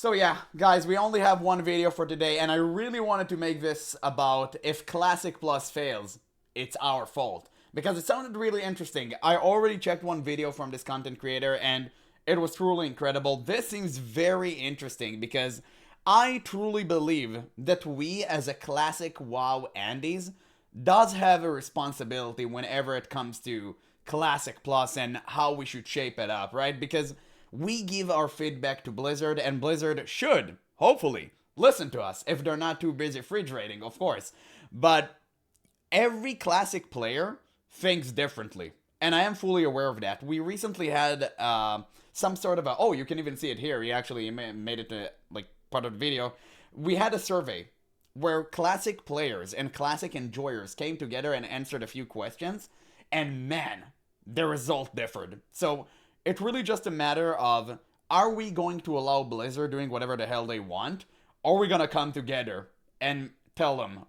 So yeah, guys, we only have one video for today, and I really wanted to make this about if Classic Plus fails, it's our fault. Because it sounded really interesting. I already checked one video from this content creator, and it was truly incredible. This seems very interesting, because I truly believe that we, as a classic WoW Andes, does have a responsibility whenever it comes to Classic Plus and how we should shape it up, right? Because we give our feedback to Blizzard, and Blizzard should, hopefully, listen to us if they're not too busy fridge rating, of course. But every classic player thinks differently, and I am fully aware of that. We recently had some sort of a, oh, you can even see it here. He actually made it to, like, part of the video. We had a survey where classic players and classic enjoyers came together and answered a few questions, and man, the result differed. So it's really just a matter of, are we going to allow Blizzard doing whatever the hell they want? Or are we gonna come together and tell them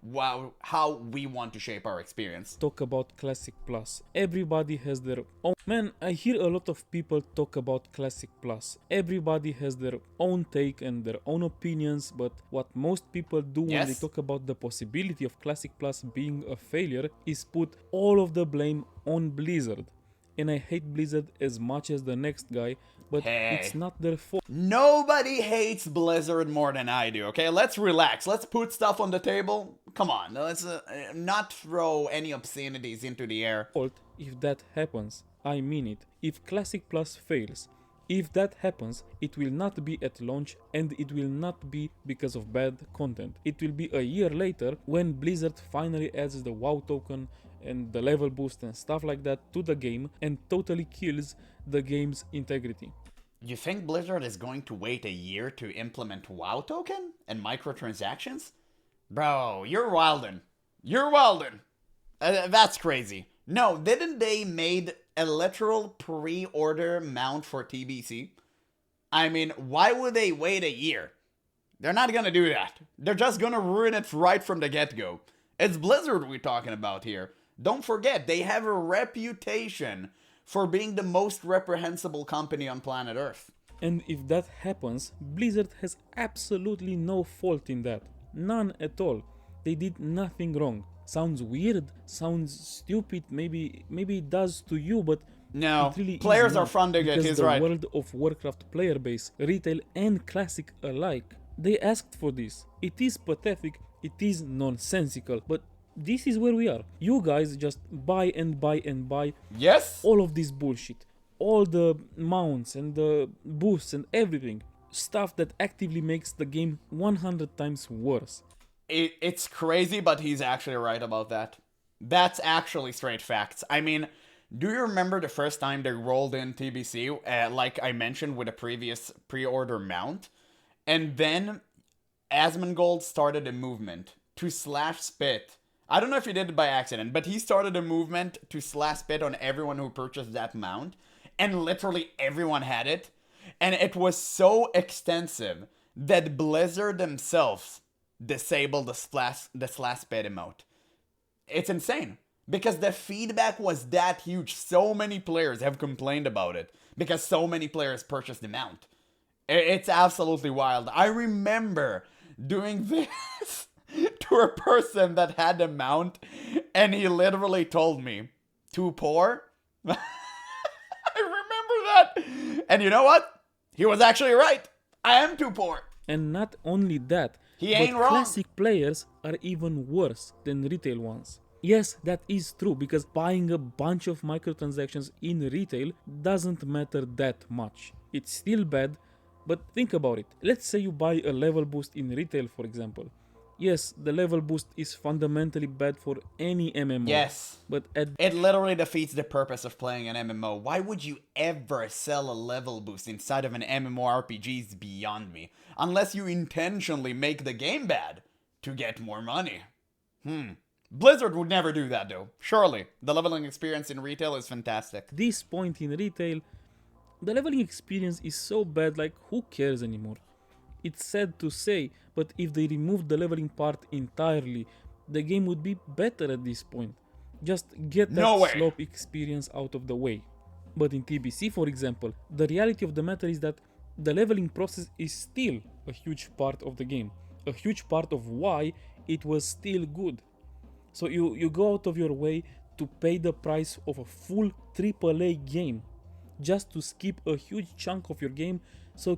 how we want to shape our experience? Talk about Classic Plus. Everybody has their own... Man, I hear a lot of people talk about Classic Plus. Everybody has their own take and their own opinions, but what most people do when they talk about the possibility of Classic Plus being a failure is put all of the blame on Blizzard. And I hate Blizzard as much as the next guy, but it's not their fault. Nobody hates Blizzard more than I do, okay? Let's relax. Let's put stuff on the table. Come on, let's not throw any obscenities into the air. If that happens, I mean it. If Classic Plus fails, if that happens, it will not be at launch, and it will not be because of bad content. It will be a year later when Blizzard finally adds the WoW token and the level boost and stuff like that to the game and totally kills the game's integrity. You think Blizzard is going to wait a year to implement WoW token and microtransactions? Bro, you're wildin'. You're wildin'. That's crazy. No, didn't they made a literal pre-order mount for TBC? I mean, why would they wait a year? They're not gonna do that. They're just gonna ruin it right from the get-go. It's Blizzard we're talking about here. Don't forget, they have a reputation for being the most reprehensible company on planet Earth. And if that happens, Blizzard has absolutely no fault in that. None at all. They did nothing wrong. Sounds weird, sounds stupid, maybe it does to you, but no, it really players are funding it, he's right. The World of Warcraft player base, retail and classic alike, they asked for this. It is pathetic, it is nonsensical, but this is where we are. You guys just buy and buy and buy. Yes. All of this bullshit. All the mounts and the boosts and everything. Stuff that actively makes the game 100 times worse. It's crazy, but he's actually right about that. That's actually straight facts. I mean, do you remember the first time they rolled in TBC, like I mentioned with a previous pre-order mount? And then Asmongold started a movement to slash spit. I don't know if he did it by accident, but he started a movement to slash spit on everyone who purchased that mount, and literally everyone had it. And it was so extensive that Blizzard themselves disabled the slash spit emote. It's insane, because the feedback was that huge. So many players have complained about it, because so many players purchased the mount. It's absolutely wild. I remember doing this to a person that had a mount, and he literally told me, too poor? I remember that. And you know what? He was actually right. I am too poor. And not only that, he ain't wrong. Classic players are even worse than retail ones. Yes, that is true, because buying a bunch of microtransactions in retail doesn't matter that much. It's still bad, but think about it. Let's say you buy a level boost in retail, for example. Yes, the level boost is fundamentally bad for any MMO. Yes, but it literally defeats the purpose of playing an MMO. Why would you ever sell a level boost inside of an MMORPG is beyond me. Unless you intentionally make the game bad to get more money. Blizzard would never do that though. Surely, the leveling experience in retail is fantastic. This point in retail, the leveling experience is so bad, like who cares anymore? It's sad to say, but if they removed the leveling part entirely, the game would be better at this point. Just get that slope experience out of the way. But in TBC, for example, the reality of the matter is that the leveling process is still a huge part of the game, a huge part of why it was still good. So you go out of your way to pay the price of a full AAA game just to skip a huge chunk of your game so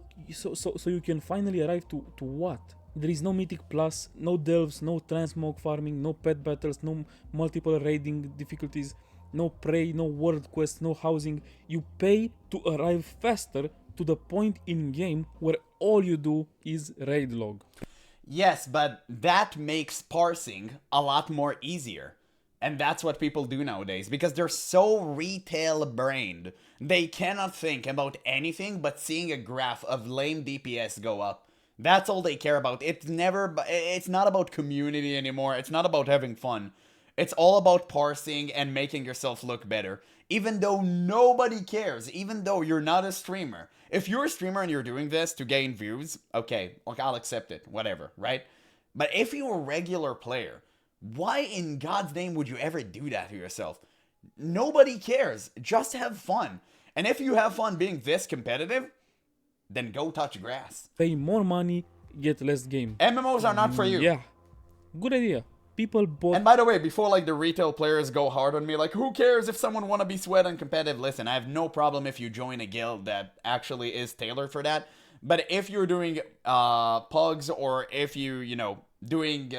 you can finally arrive to what? There is no Mythic Plus, no delves, no transmog farming, no pet battles, no multiple raiding difficulties, no prey, no world quests, no housing. You pay to arrive faster to the point in game where all you do is raid log. Yes, but that makes parsing a lot more easier. And that's what people do nowadays because they're so retail brained. They cannot think about anything but seeing a graph of lame DPS go up. That's all they care about. It's not about community anymore. It's not about having fun. It's all about parsing and making yourself look better. Even though nobody cares, even though you're not a streamer. If you're a streamer and you're doing this to gain views, okay, I'll accept it, whatever, right? But if you're a regular player, why in God's name would you ever do that to yourself? Nobody cares. Just have fun. And if you have fun being this competitive, then go touch grass. Pay more money, get less game. MMOs are not for you. Yeah, good idea. People bought... And by the way, before like the retail players go hard on me, like who cares if someone wanna be sweat and competitive? Listen, I have no problem if you join a guild that actually is tailored for that. But if you're doing pugs or if you know, doing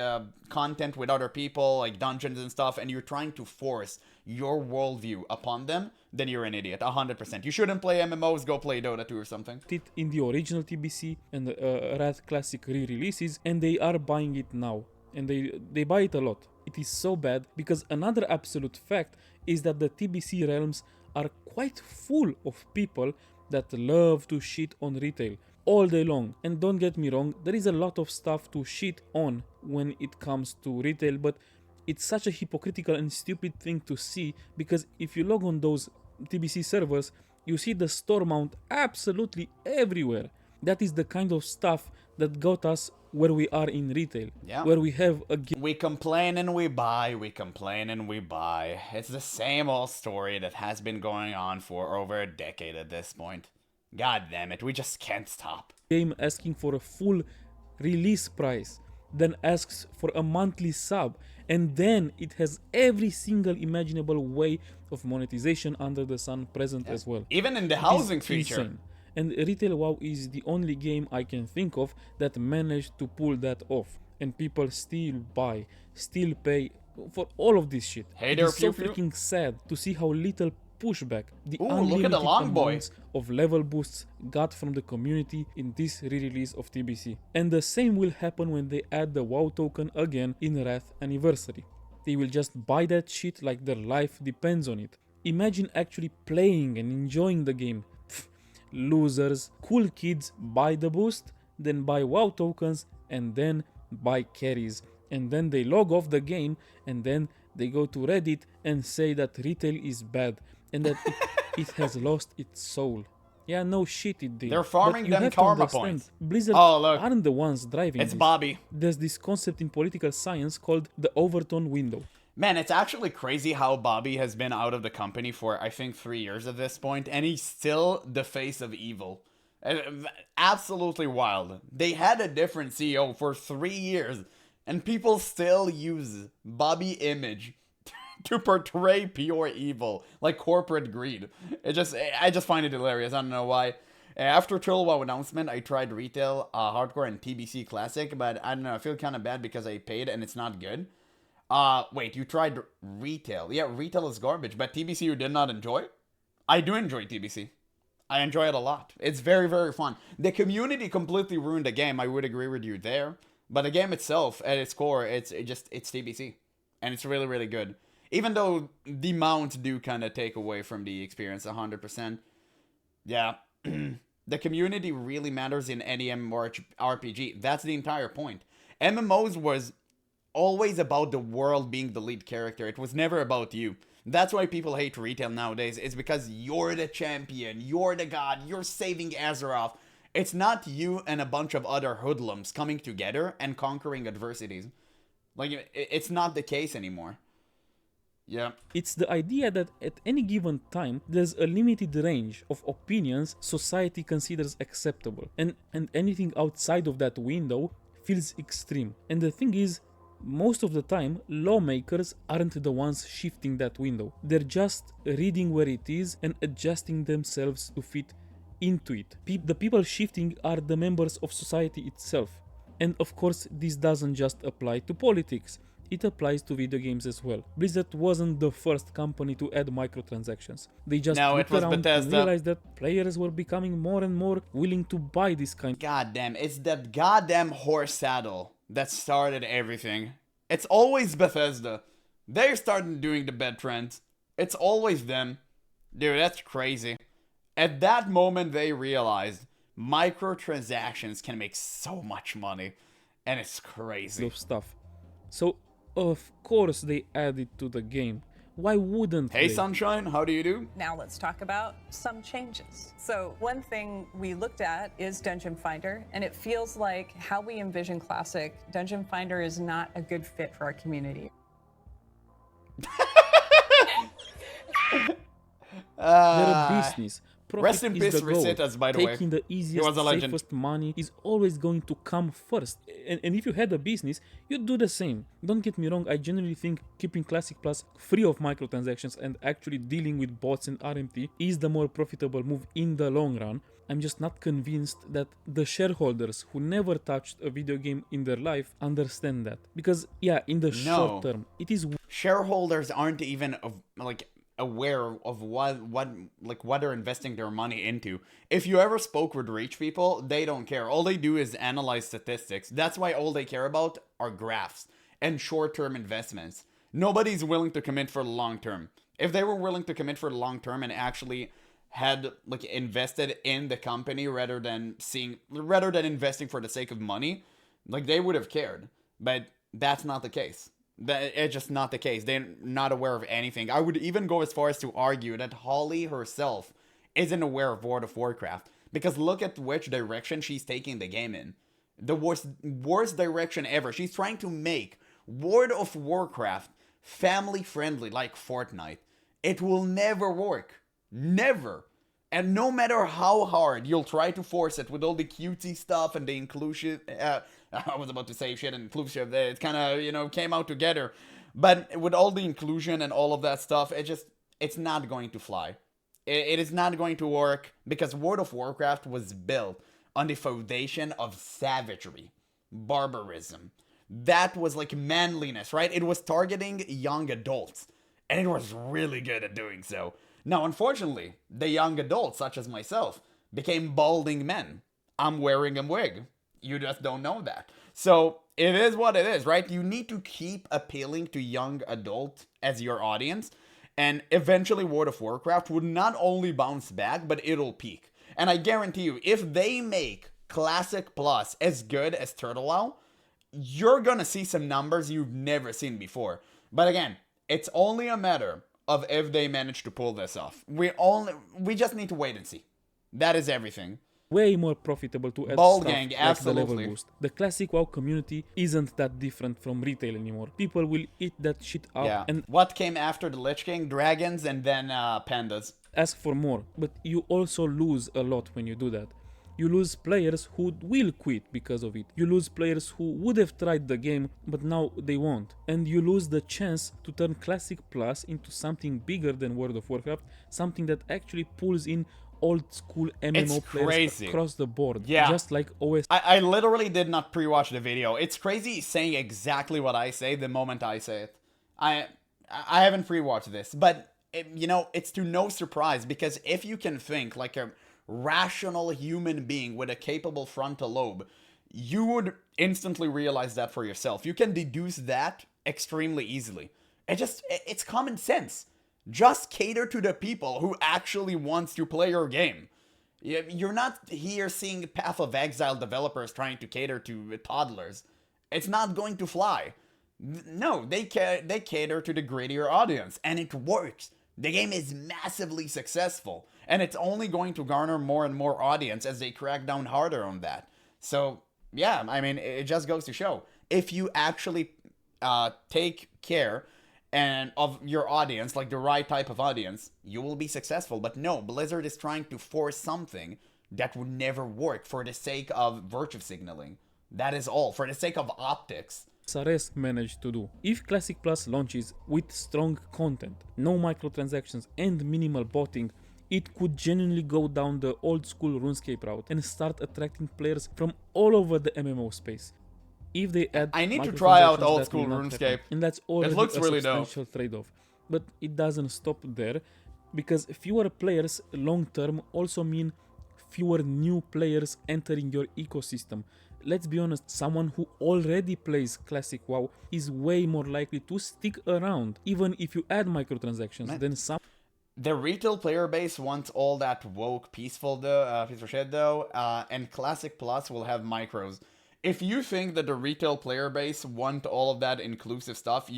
content with other people, like dungeons and stuff, and you're trying to force your worldview upon them, then you're an idiot, 100%. You shouldn't play MMOs, go play Dota 2 or something. It in the original TBC and Wrath Classic re-releases, and they are buying it now. And they buy it a lot. It is so bad because another absolute fact is that the TBC realms are quite full of people that love to shit on retail all day long. And don't get me wrong, there is a lot of stuff to shit on when it comes to retail, but it's such a hypocritical and stupid thing to see because if you log on those TBC servers, you see the store mount absolutely everywhere. That is the kind of stuff that got us where we are in retail, where we have a... We complain and we buy, we complain and we buy. It's the same old story that has been going on for over a decade at this point. God damn it, we just can't stop. Game asking for a full release price, then asks for a monthly sub, and then it has every single imaginable way of monetization under the sun present as well. Even in the housing feature. Insane. And Retail WoW is the only game I can think of that managed to pull that off. And people still buy, still pay for all of this shit. Hey it there, is so freaking sad to see how little pushback the look at the long amounts of level boosts got from the community in this re-release of TBC. And the same will happen when they add the WoW token again in Wrath Anniversary. They will just buy that shit like their life depends on it. Imagine actually playing and enjoying the game. Losers. Cool kids buy the boost, then buy WoW tokens, and then buy carries. And then they log off the game, and then they go to Reddit and say that retail is bad, and that it has lost its soul. Yeah, no shit it did. They're farming them karma points. Blizzard aren't the ones driving It's this. Bobby. There's this concept in political science called the Overton window. Man, it's actually crazy how Bobby has been out of the company for, I think, 3 years at this point, and he's still the face of evil. Absolutely wild. They had a different CEO for 3 years, and people still use Bobby image to portray pure evil, like corporate greed. I just find it hilarious. I don't know why. After Trill WoW announcement, I tried Retail, Hardcore, and TBC Classic, but I don't know, I feel kind of bad because I paid and it's not good. Wait, you tried Retail. Yeah, Retail is garbage, but TBC you did not enjoy? I do enjoy TBC. I enjoy it a lot. It's very, very fun. The community completely ruined the game, I would agree with you there. But the game itself, at its core, it's TBC. And it's really, really good. Even though the mounts do kind of take away from the experience 100%. Yeah. The community really matters in any MMORPG. That's the entire point. MMOs was always about the world being the lead character. It was never about you. That's why people hate retail nowadays. It's because you're the champion. You're the god. You're saving Azeroth. It's not you and a bunch of other hoodlums coming together and conquering adversities. Like, it's not the case anymore. Yeah. It's the idea that at any given time, there's a limited range of opinions society considers acceptable, and anything outside of that window feels extreme. And the thing is, most of the time, lawmakers aren't the ones shifting that window. They're just reading where it is and adjusting themselves to fit into it. The people shifting are the members of society itself. And of course, this doesn't just apply to politics. It applies to video games as well. Blizzard wasn't the first company to add microtransactions. They just No, it looked was around and Bethesda. realized that players were becoming more and more willing to buy this kind. God damn, it's that goddamn horse saddle that started everything. It's always Bethesda. They're starting doing the bad trends. It's always them. Dude, that's crazy. At that moment, they realized microtransactions can make so much money. And it's crazy. Of stuff. So, of course, they added to the game. Why wouldn't Hey, they? Sunshine, how do you do? Now let's talk about some changes. So one thing we looked at is Dungeon Finder, and it feels like how we envision Classic, Dungeon Finder is not a good fit for our community. They're a business. Profit Rest in is peace, the goal. Recetas, by the way. Taking the He easiest, was a legend. safest money is always going to come first. And if you had a business, you'd do the same. Don't get me wrong, I genuinely think keeping Classic Plus free of microtransactions and actually dealing with bots and RMT is the more profitable move in the long run. I'm just not convinced that the shareholders who never touched a video game in their life understand that. Because, yeah, in the short term, it is... Shareholders aren't even aware of what they're investing their money into. If you ever spoke with rich people, they don't care. All they do is analyze statistics. That's why all they care about are graphs and short-term investments. Nobody's willing to commit for the long term. If they were willing to commit for the long term and actually had invested in the company rather than investing for the sake of money, they would have cared. But that's not the case. It's just not the case. They're not aware of anything. I would even go as far as to argue that Holly herself isn't aware of World of Warcraft. Because look at which direction she's taking the game in. The worst direction ever. She's trying to make World of Warcraft family friendly like Fortnite. It will never work. Never. And no matter how hard you'll try to force it with all the cutesy stuff and the inclusion... I was about to say shit inclusive. It kind of, came out together. But with all the inclusion and all of that stuff, it's not going to fly. It is not going to work because World of Warcraft was built on the foundation of savagery, barbarism. That was like manliness, right? It was targeting young adults. And it was really good at doing so. Now, unfortunately, the young adults, such as myself, became balding men. I'm wearing a wig. You just don't know that. So it is what it is, right? You need to keep appealing to young adult as your audience. And eventually World of Warcraft would not only bounce back, but it'll peak. And I guarantee you, if they make Classic Plus as good as Turtle WoW, you're gonna see some numbers you've never seen before. But again, it's only a matter of if they manage to pull this off. We just need to wait and see. That is everything. Way more profitable to add Ball stuff gang, like absolutely. the level boost. The classic WoW community isn't that different from retail anymore. People will eat that shit up Yeah. and What came after the Lich King? Dragons and then pandas. ask for more. But you also lose a lot when you do that. You lose players who will quit because of it. You lose players who would have tried the game, but now they won't. And you lose the chance to turn Classic Plus into something bigger than World of Warcraft, something that actually pulls in old school MMO players crazy. across the board. Yeah. Just like OS. I literally did not pre-watch the video. It's crazy saying exactly what I say the moment I say it. I haven't pre-watched this, but it's to no surprise because if you can think like a rational human being with a capable frontal lobe, you would instantly realize that for yourself. You can deduce that extremely easily. It's common sense. Just cater to the people who actually wants to play your game. You're not here seeing Path of Exile developers trying to cater to toddlers. It's not going to fly. No, they cater to the grittier audience, and it works. The game is massively successful, and it's only going to garner more and more audience as they crack down harder on that. So, yeah, I mean, it just goes to show. If you actually take care and of your audience, like the right type of audience, you will be successful. But no, Blizzard is trying to force something that would never work for the sake of virtue signaling. That is all, for the sake of optics. SRS managed to do. If Classic Plus launches with strong content, no microtransactions and minimal botting, it could genuinely go down the old school RuneScape route and start attracting players from all over the MMO space. If they add I need to try out microtransactions, old that school will not RuneScape. happen. And that's already looks a really dope. substantial trade-off. But it doesn't stop there, because fewer players long term also mean fewer new players entering your ecosystem. Let's be honest, someone who already plays Classic WoW is way more likely to stick around, even if you add microtransactions, than some. The retail player base wants all that woke, peaceful shit though, and Classic Plus will have micros. If you think that the retail player base want all of that inclusive stuff,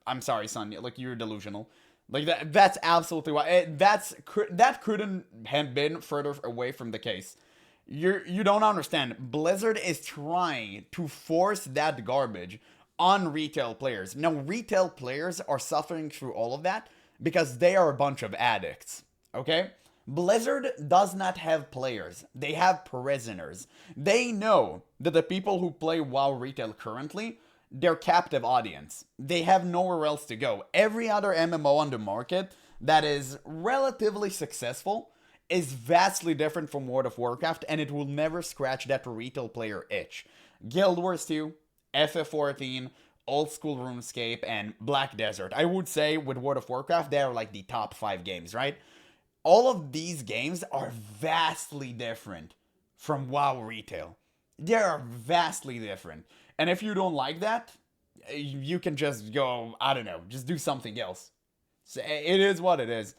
I'm sorry, son, like you're delusional. Like that's absolutely why. That couldn't have been further away from the case. You don't understand. Blizzard is trying to force that garbage on retail players. Now, retail players are suffering through all of that because they are a bunch of addicts, okay? Blizzard does not have players. They have prisoners. They know that the people who play WoW retail currently, they're captive audience. They have nowhere else to go. Every other MMO on the market that is relatively successful is vastly different from World of Warcraft, and it will never scratch that retail player itch. Guild Wars 2, FF14, Old School RuneScape, and Black Desert. I would say with World of Warcraft, they are like the top 5 games, right? All of these games are vastly different from WoW retail. They are vastly different. And if you don't like that, you can just go, I don't know, just do something else. So it is what it is.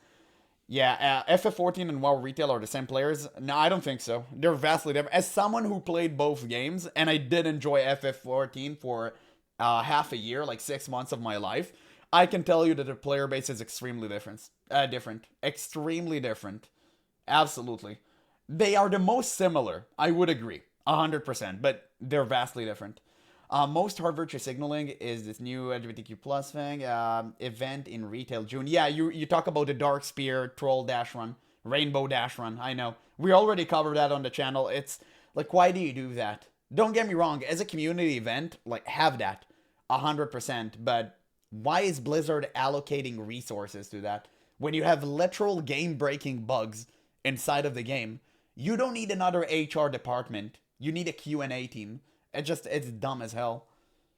Yeah, FF14 and WoW Retail are the same players? No, I don't think so. They're vastly different. As someone who played both games, and I did enjoy FF14 for half a year, like 6 months of my life, I can tell you that the player base is extremely different. Extremely different. Absolutely. They are the most similar, I would agree. 100%, but they're vastly different. Most hard virtue signaling is this new LGBTQ plus thing, event in retail June. Yeah, you talk about the Dark Spear, Troll Dash Run, Rainbow Dash Run, I know. We already covered that on the channel. It's like, why do you do that? Don't get me wrong, as a community event, like, have that. 100%, but why is Blizzard allocating resources to that? When you have literal game-breaking bugs inside of the game, you don't need another HR department. You need a Q&A team. It's dumb as hell.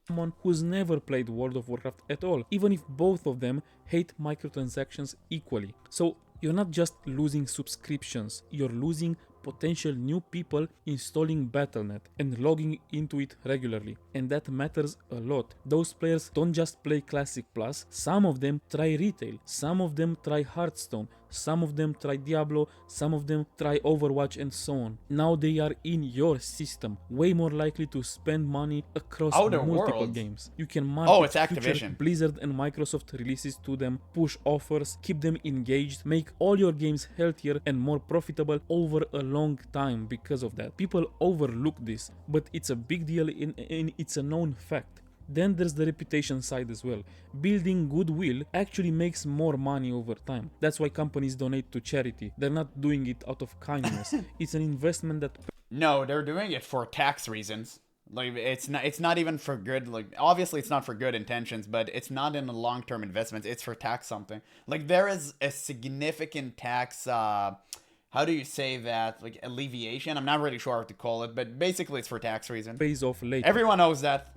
Someone who's never played World of Warcraft at all, even if both of them hate microtransactions equally. So you're not just losing subscriptions, you're losing potential new people installing Battle.net and logging into it regularly. And that matters a lot. Those players don't just play Classic Plus, some of them try retail, some of them try Hearthstone, some of them try Diablo, some of them try Overwatch, and so on. Now they are in your system, way more likely to spend money across multiple games. You can market it's Activision. Future Blizzard and Microsoft releases to them, push offers, keep them engaged, make all your games healthier and more profitable over a long time because of that. People overlook this, but it's a big deal and it's a known fact. Then there's the reputation side as well. Building goodwill actually makes more money over time. That's why companies donate to charity. They're not doing it out of kindness. It's an investment that... No, they're doing it for tax reasons. Like, it's not even for good, like, obviously it's not for good intentions, but it's not in a long-term investment. It's for tax something. Like, there is a significant tax, how do you say that? Like, alleviation? I'm not really sure how to call it, but basically it's for tax reasons. Pays off later. Everyone knows that.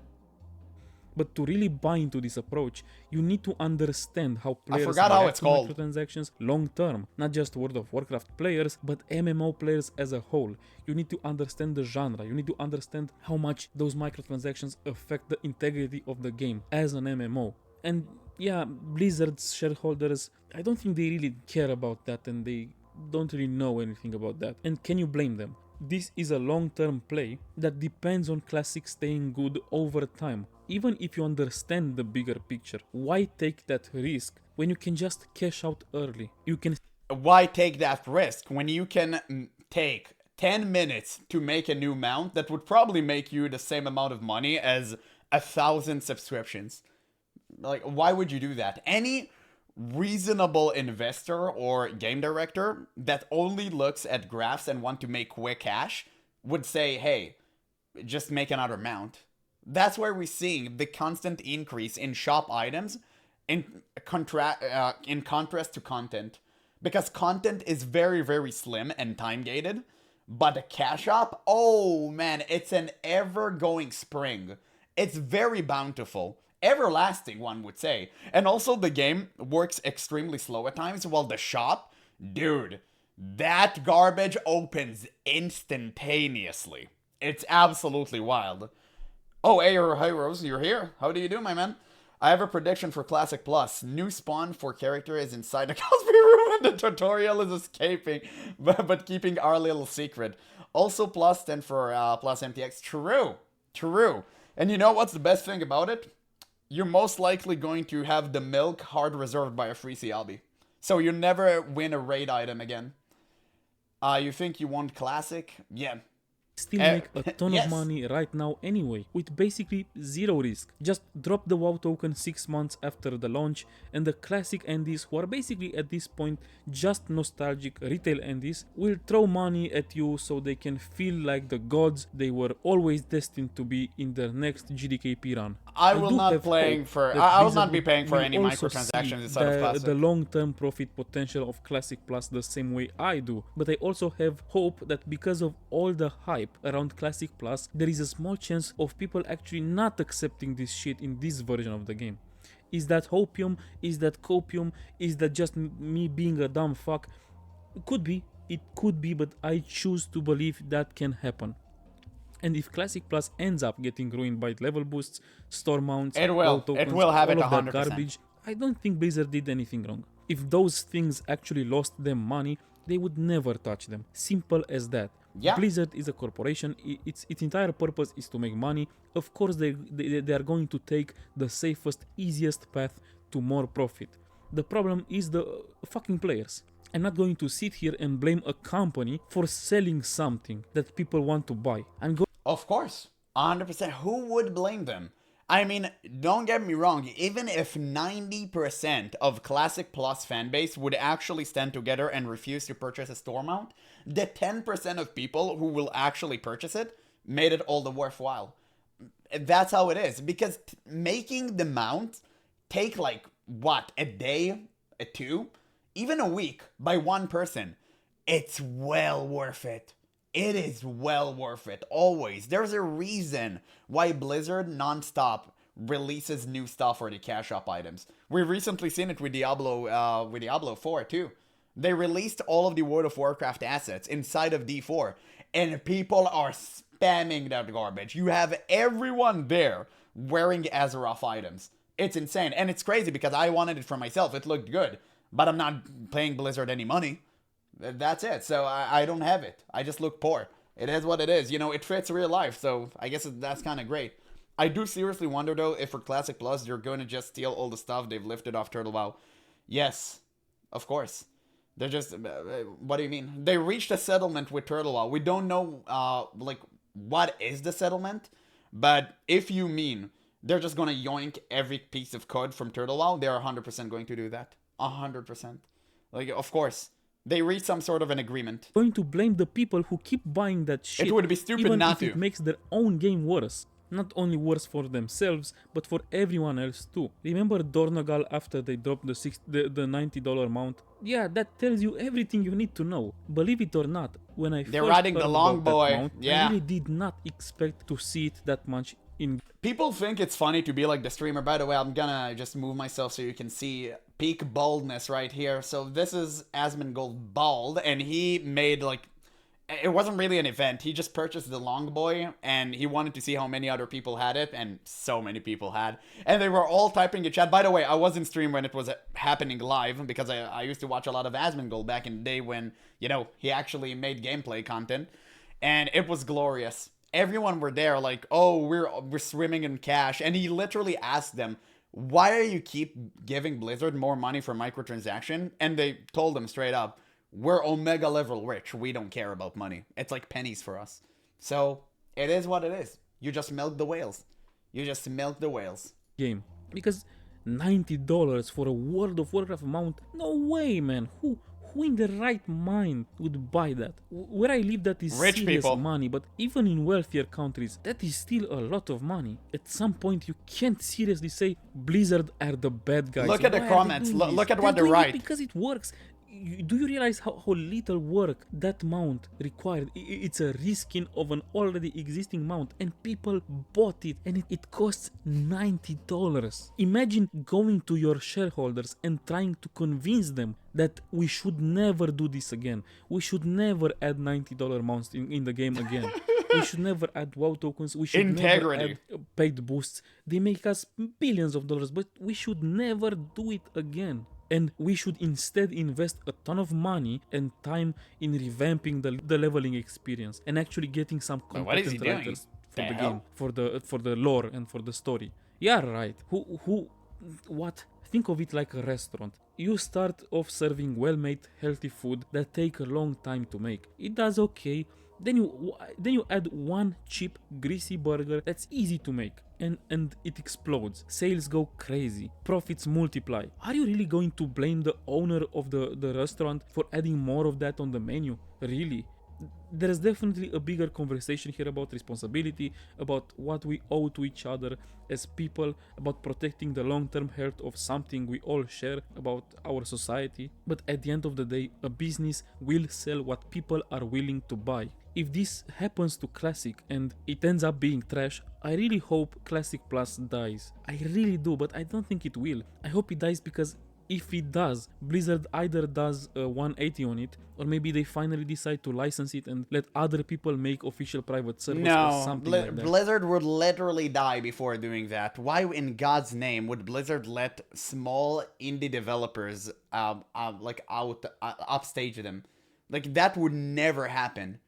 But to really buy into this approach, you need to understand how players react to microtransactions long term. Not just World of Warcraft players, but MMO players as a whole. You need to understand the genre. You need to understand how much those microtransactions affect the integrity of the game as an MMO. And yeah, Blizzard's shareholders, I don't think they really care about that, and they don't really know anything about that. And can you blame them? This is a long-term play that depends on Classic staying good over time. Even if you understand the bigger picture, why take that risk when you can just cash out early? Why take that risk when you can take 10 minutes to make a new mount that would probably make you the same amount of money as 1,000 subscriptions? Like, why would you do that? Any reasonable investor or game director that only looks at graphs and want to make quick cash would say, hey, just make another mount. That's where we're seeing the constant increase in shop items in contrast to content. Because content is very, very slim and time gated. But the cash shop, oh man, it's an ever going spring. It's very bountiful. Everlasting, one would say. And also, the game works extremely slow at times, while the shop, dude, that garbage opens instantaneously. It's absolutely wild. Oh, hey, Rose, you're here. How do you do, my man? I have a prediction for Classic Plus. New spawn for character is inside the cosplay room and the tutorial is escaping, but keeping our little secret. Also, plus 10 for plus MTX. True. True. And you know what's the best thing about it? You're most likely going to have the milk hard reserved by a free CLB. So you never win a raid item again. You think you want Classic? Yeah. Still make a ton of money right now anyway, with basically zero risk. Just drop the WoW token 6 months after the launch, and the classic NDs, who are basically at this point just nostalgic retail NDs, will throw money at you so they can feel like the gods they were always destined to be in their next GDKP run. I will not be paying for any microtransactions inside of Classic. The long-term profit potential of Classic Plus the same way I do, but I also have hope that because of all the hype around Classic Plus, there is a small chance of people actually not accepting this shit in this version of the game. Is that hopium? Is that copium? Is that just me being a dumb fuck? It could be, but I choose to believe that can happen. And if Classic Plus ends up getting ruined by level boosts, store mounts, tokens, it will have all it of 100%. that garbage, I don't think Blizzard did anything wrong. If those things actually lost them money, they would never touch them. Simple as that. Yeah. Blizzard is a corporation. Its entire purpose is to make money. Of course, they are going to take the safest, easiest path to more profit. The problem is the fucking players. I'm not going to sit here and blame a company for selling something that people want to buy. Of course, 100%. Who would blame them? I mean, don't get me wrong, even if 90% of Classic Plus fanbase would actually stand together and refuse to purchase a store mount, the 10% of people who will actually purchase it made it all the worthwhile. That's how it is, because making the mount take like, what, a day, a two, even a week by one person. It's well worth it. It is well worth it, always. There's a reason why Blizzard non-stop releases new stuff for the cash up items. We've recently seen it with Diablo 4 too. They released all of the World of Warcraft assets inside of D4, and people are spamming that garbage. You have everyone there wearing Azeroth items. It's insane, and it's crazy because I wanted it for myself. It looked good, but I'm not paying Blizzard any money. That's it. So I don't have it. I just look poor. It is what it is. You know, it fits real life. So I guess that's kind of great. I do seriously wonder, though, if for Classic Plus, you're going to just steal all the stuff they've lifted off Turtle WoW. Yes, of course. They're just... what do you mean? They reached a settlement with Turtle WoW. We don't know, like, what is the settlement. But if you mean they're just going to yoink every piece of code from Turtle WoW, they're 100% going to do that. 100%. Like, of course. They reach some sort of an agreement. Going to blame the people who keep buying that shit. It would be stupid even not if to. It makes their own game worse. Not only worse for themselves, but for everyone else too. Remember Dornogal after they dropped the $90 mount? Yeah, that tells you everything you need to know. Believe it or not, when I They're first riding heard the long about boy. That mount, Yeah. I really did not expect to see it that much in. People think it's funny to be like the streamer. By the way, I'm gonna just move myself so you can see peak baldness right here. So this is Asmongold bald, and he made like... It wasn't really an event. He just purchased the long boy, and he wanted to see how many other people had it, and so many people had. And they were all typing in chat. By the way, I was in stream when it was happening live, because I used to watch a lot of Asmongold back in the day when, you know, he actually made gameplay content. And it was glorious. Everyone were there like, oh, we're swimming in cash. And he literally asked them, why are you keep giving Blizzard more money for microtransaction? And they told him straight up, we're omega level rich. We don't care about money. It's like pennies for us. So it is what it is. You just milk the whales. You just milk the whales. Game. Because $90 for a World of Warcraft mount? No way, man. Who in the right mind would buy that? Where I live, that is Rich serious people. money, but even in wealthier countries, that is still a lot of money. At some point, you can't seriously say Blizzard are the bad guys. Look at the Why are they comments. doing this? Look at what They're they doing it write. because it works. Do you realize how little work that mount required? It's a reskin of an already existing mount, and people bought it, and it costs $90. Imagine going to your shareholders and trying to convince them that we should never do this again. We should never add $90 mounts in the game again. We should never add WoW tokens. We should Integrity. never add paid boosts. They make us billions of dollars, but we should never do it again. And we should instead invest a ton of money and time in revamping the leveling experience and actually getting some Wait, what is he competent doing? writers for The the hell? game, for the lore and for the story. Yeah, right. What? Think of it like a restaurant. You start off serving well-made, healthy food that take a long time to make. It does okay. Then you add one cheap, greasy burger that's easy to make. And it explodes. Sales go crazy. Profits multiply. Are you really going to blame the owner of the restaurant for adding more of that on the menu? Really? There is definitely a bigger conversation here about responsibility, about what we owe to each other as people, about protecting the long-term health of something we all share, about our society. But at the end of the day, a business will sell what people are willing to buy. If this happens to Classic and it ends up being trash, I really hope Classic Plus dies. I really do, but I don't think it will. I hope it dies because if it does, Blizzard either does a 180 on it, or maybe they finally decide to license it and let other people make official private servers or No, something like that. Blizzard would literally die before doing that. Why in God's name would Blizzard let small indie developers upstage them? Like, that would never happen.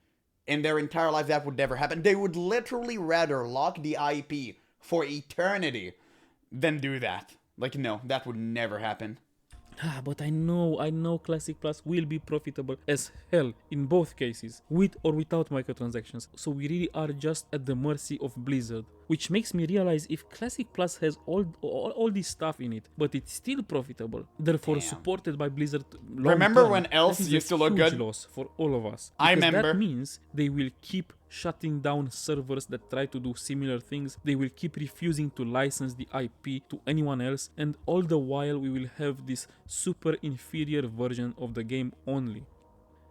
In their entire life, that would never happen. They would literally rather lock the IP for eternity than do that. Like, no, that would never happen. But I know Classic Plus will be profitable as hell in both cases, with or without microtransactions, so we really are just at the mercy of Blizzard. Which makes me realize if Classic Plus has all this stuff in it, but it's still profitable, therefore Damn. supported by Blizzard long Remember term, when else that is used a to look huge good? loss for all of us. I Because remember. that means they will keep shutting down servers that try to do similar things, they will keep refusing to license the IP to anyone else, and all the while we will have this super inferior version of the game only.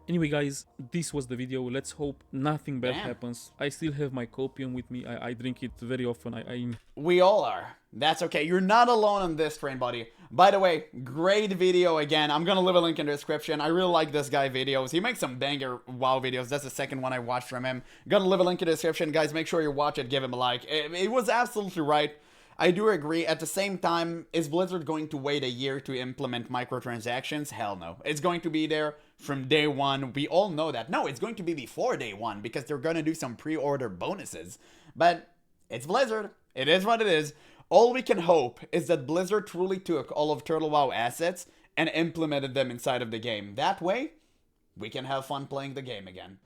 Anyway guys, this was the video. Let's hope nothing bad Damn. happens. I still have my copium with me. I drink it very often. We all are. That's okay. You're not alone on this train, buddy. By the way, great video again. I'm gonna leave a link in the description. I really like this guy videos. He makes some banger WoW videos. That's the second one I watched from him. Gonna leave a link in the description. Guys, make sure you watch it. Give him a like. It was absolutely right. I do agree. At the same time, is Blizzard going to wait a year to implement microtransactions? Hell no. It's going to be there from day one. We all know that. No, it's going to be before day one because they're going to do some pre-order bonuses. But it's Blizzard. It is what it is. All we can hope is that Blizzard truly took all of Turtle WoW assets and implemented them inside of the game. That way, we can have fun playing the game again.